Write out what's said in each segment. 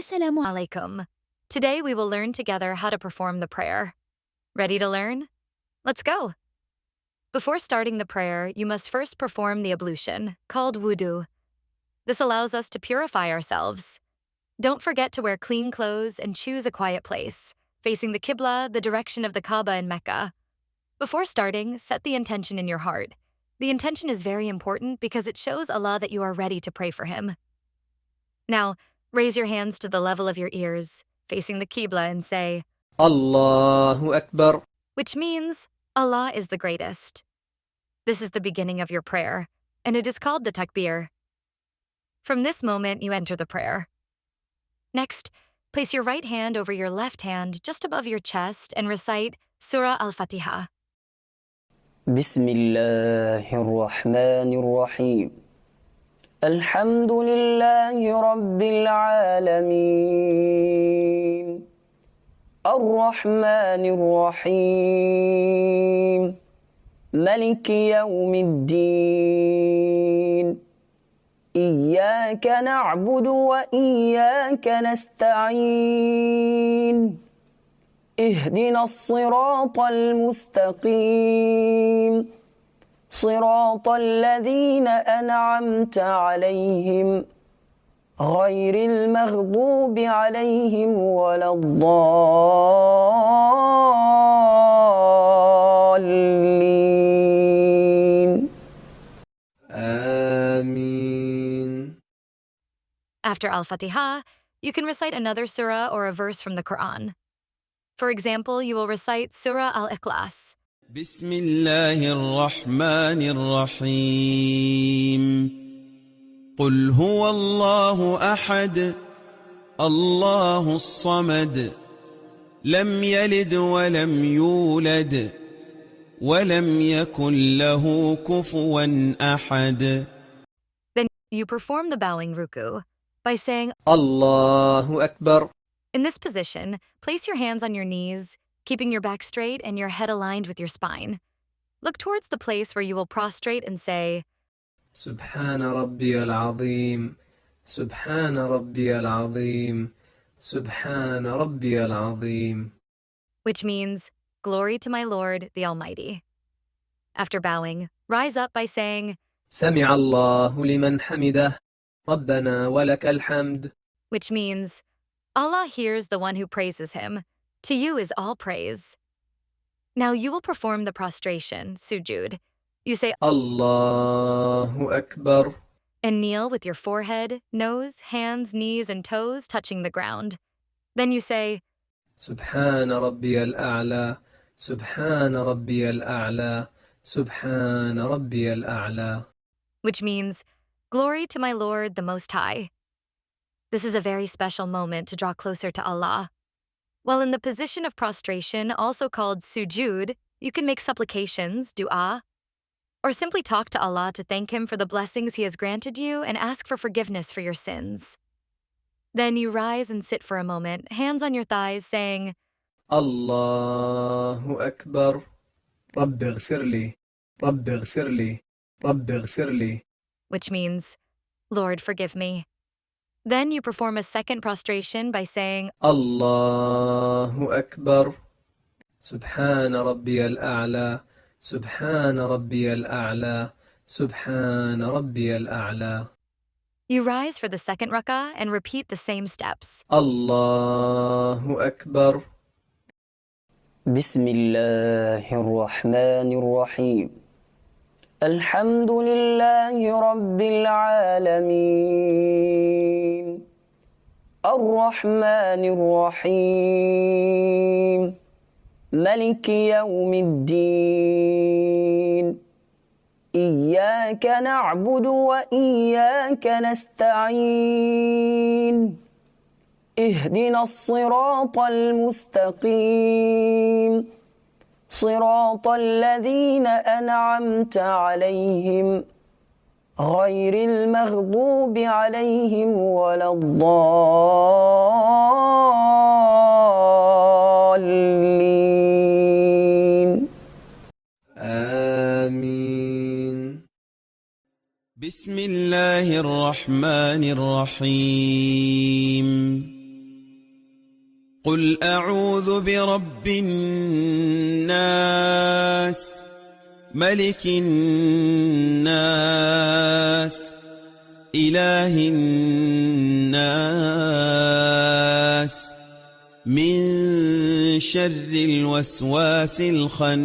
Assalamu alaikum. Today we will learn together how to perform the prayer. Ready to learn? Let's go. Before starting the prayer, you must first perform the ablution, called wudu. This allows us to purify ourselves. Don't forget to wear clean clothes and choose a quiet place, facing the Qibla, the direction of the Kaaba in Mecca. Before starting, set the intention in your heart. The intention is very important because it shows Allah that you are ready to pray for Him. Now, raise your hands to the level of your ears, facing the Qibla, and say, Allahu Akbar, which means Allah is the greatest. This is the beginning of your prayer, and it is called the Takbir. From this moment, you enter the prayer. Next, place your right hand over your left hand just above your chest and recite Surah Al-Fatiha. Bismillahirrahmanirrahim. Alhamdulillahi Rabbil Alameen. Ar-Rahmanir Rahim. Maliki Yawmiddin. إياك نعبد وإياك نستعين اهدنا الصراط المستقيم صراط الذين أنعمت عليهم غير المغضوب عليهم ولا الضالين آمين. After Al-Fatiha, you can recite another surah or a verse from the Quran. For example, you will recite Surah Al-Ikhlas. بسم الله الرحمن الرحيم قل هو الله أحد الله الصمد لم يلد ولم يولد ولم يكن له كفوا أحد. Then you perform the bowing ruku by saying, Allahu Akbar. In this position, place your hands on your knees, keeping your back straight and your head aligned with your spine. Look towards the place where you will prostrate and say, Subhana Rabbiyal Azim, Subhana Rabbiyal Azim, Subhana Rabbiyal Azim. which means, Glory to my Lord, the Almighty. After bowing, rise up by saying, Sami'a Allahu liman hamidah, Rabbana wa lakal hamd. which means, Allah hears the one who praises Him. To you is all praise. Now you will perform the prostration, sujud. You say, Allahu Akbar. and kneel with your forehead, nose, hands, knees, and toes touching the ground. Then you say, Subhana Rabbiyal A'la, Subhana Rabbiyal A'la, Subhana Rabbiyal A'la. which means, Glory to my Lord, the Most High. This is a very special moment to draw closer to Allah. While in the position of prostration, also called sujud, you can make supplications, dua, or simply talk to Allah to thank Him for the blessings He has granted you and ask for forgiveness for your sins. Then you rise and sit for a moment, hands on your thighs, saying, Allahu Akbar. Rabbi ighfirli, Rabbi ighfirli, Rabbi ighfirli. which means, Lord, forgive me. Then you perform a second prostration by saying, Allahu Akbar. Subhana Rabbiyal A'la, Subhana Rabbiyal A'la, Subhana Rabbiyal A'la. You rise for the second rakah and repeat the same steps. Allahu Akbar. Bismillahirrahmanirrahim. Alhamdulillahi Rabbil Alameen. Ar-Rahmanir Rahim. Maliki Yawmiddin. إياك نعبد وإياك نستعين اهدنا الصراط المستقيم صراط الذين أنعمت عليهم غير المغضوب عليهم ولا الضالين آمين. بسم الله الرحمن الرحيم قل أعوذ برب الناس ملك الناس إله الناس من شر الوسواس الخناس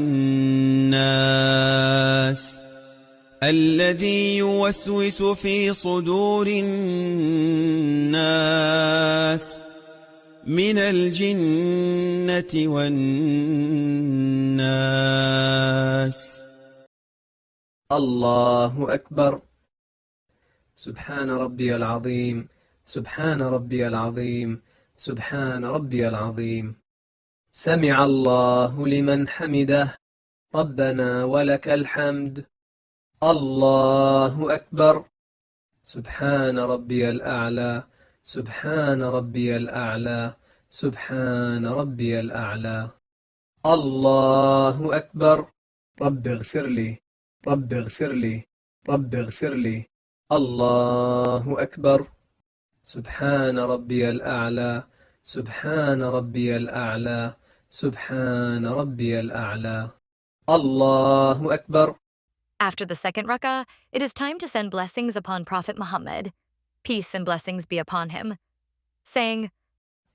الذي يوسوس في صدور الناس من الجنة والناس. الله أكبر. سبحان ربي العظيم، سبحان ربي العظيم، سبحان ربي العظيم. سمع الله لمن حمده، ربنا ولك الحمد. الله أكبر. سبحان ربي الأعلى، سبحان ربي الأعلى، سبحان ربي الأعلى. الله أكبر. رب اغفر لي، رب اغفر لي، رب اغفر لي. الله أكبر. سبحان ربي الأعلى، سبحان ربي الأعلى، سبحان ربي الأعلى. الله أكبر. After the second rakah, it is time to send blessings upon Prophet Muhammad. Peace and blessings be upon him, saying,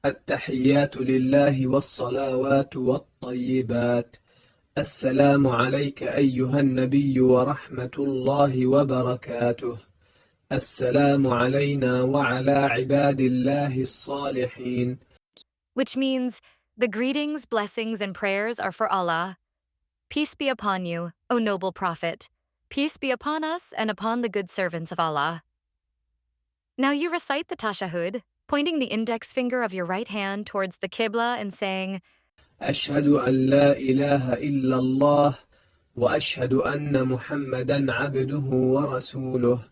التحيات لله والصلوات والطيبات. السلام عليك أيها النبي ورحمة الله وبركاته. السلام علينا وعلى عباد الله الصالحين. which means, the greetings, blessings, and prayers are for Allah. Peace be upon you, O noble Prophet. Peace be upon us and upon the good servants of Allah. Now you recite the Tashahud, pointing the index finger of your right hand towards the Qibla and saying, أشهد أن لا إله إلا الله وأشهد أن محمدا عبده ورسوله.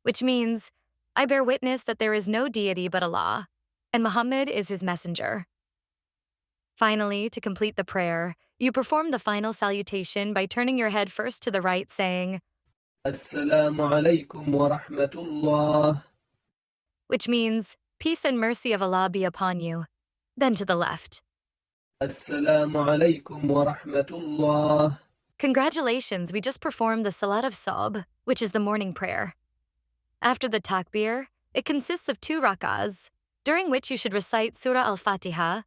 which means, I bear witness that there is no deity but Allah, and Muhammad is his messenger. Finally, to complete the prayer, you perform the final salutation by turning your head first to the right, saying, السلام عليكم ورحمة الله. which means, peace and mercy of Allah be upon you. Then to the left. السلام عليكم ورحمة الله. Congratulations, we just performed the Salat of Sobh, which is the morning prayer. After the Takbir, it consists of 2 rakahs, during which you should recite Surah Al-Fatiha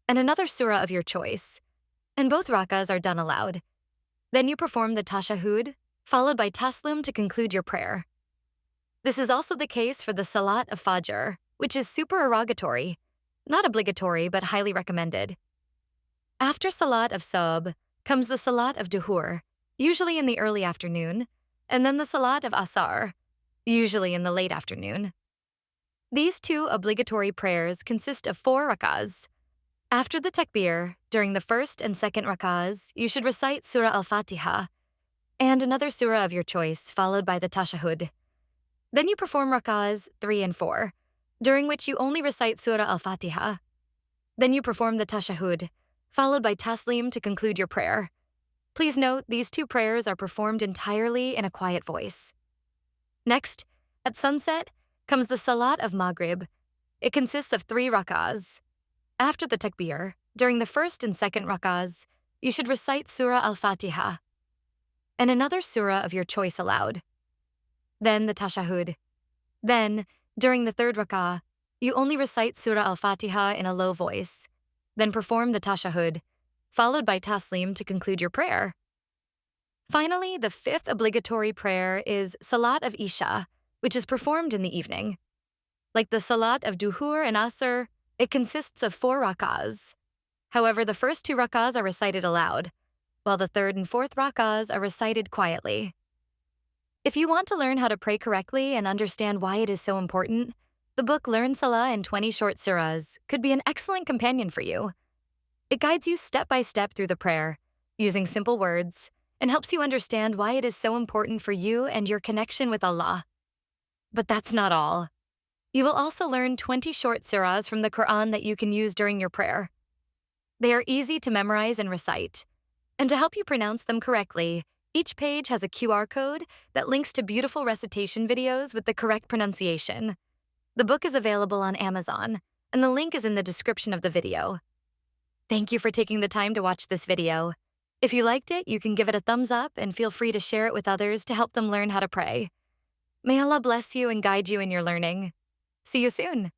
and another surah of your choice, and both rakahs are done aloud. Then you perform the Tashahud, followed by Taslim to conclude your prayer. This is also the case for the Salat of Fajr, which is supererogatory, not obligatory but highly recommended. After Salat of Sobh comes the Salat of Duhr, usually in the early afternoon, and then the Salat of Asr, usually in the late afternoon. These 2 obligatory prayers consist of 4 rakahs. After the Takbir, during the first and second rakahs, you should recite Surah Al-Fatiha and another surah of your choice, followed by the Tashahud. Then you perform rakahs 3 and 4, during which you only recite Surah Al-Fatiha. Then you perform the Tashahud, followed by Taslim to conclude your prayer. Please note, these 2 prayers are performed entirely in a quiet voice. Next, at sunset, comes the Salat of Maghrib. It consists of 3 rakahs. After the Takbir, during the first and second rakahs, you should recite Surah Al-Fatiha and another surah of your choice aloud. Then the Tashahud. Then, during the third rakah, you only recite Surah Al-Fatiha in a low voice. Then perform the Tashahud, followed by Taslim to conclude your prayer. Finally, the 5th obligatory prayer is Salat of Isha, which is performed in the evening. Like the Salat of Duhr and Asr, it consists of 4 rakahs. However, the first 2 rakahs are recited aloud, while the third and fourth rakahs are recited quietly. If you want to learn how to pray correctly and understand why it is so important, the book Learn Salah in 20 Short Surahs could be an excellent companion for you. It guides you step by step through the prayer, using simple words, and helps you understand why it is so important for you and your connection with Allah. But that's not all. You will also learn 20 short surahs from the Quran that you can use during your prayer. They are easy to memorize and recite. And to help you pronounce them correctly, each page has a QR code that links to beautiful recitation videos with the correct pronunciation. The book is available on Amazon. and the link is in the description of the video. Thank you for taking the time to watch this video. If you liked it, you can give it a thumbs up and feel free to share it with others to help them learn how to pray. May Allah bless you and guide you in your learning. See you soon.